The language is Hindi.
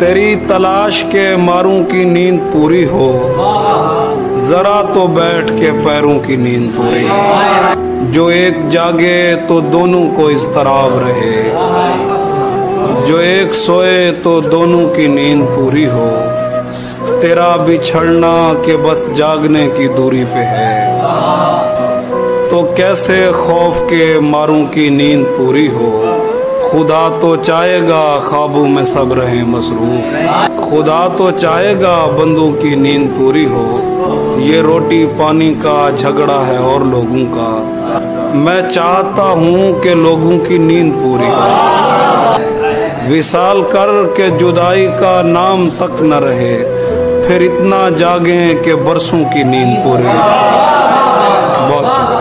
तेरी तलाश के मारूं की नींद पूरी हो, जरा तो बैठ के पैरों की नींद पूरी हो। जो एक जागे तो दोनों को इज़्तिराब रहे, जो एक सोए तो दोनों की नींद पूरी हो। तेरा बिछड़ना के बस जागने की दूरी पे है, तो कैसे खौफ के मारूं की नींद पूरी हो। खुदा तो चाहेगा ख्वाबों में सब रहे मसरूफ, खुदा तो चाहेगा बंदों की नींद पूरी हो। ये रोटी पानी का झगड़ा है और लोगों का, मैं चाहता हूँ कि लोगों की नींद पूरी हो। विसाल कर के जुदाई का नाम तक न रहे, फिर इतना जागें कि बरसों की नींद पूरी हो। बहुत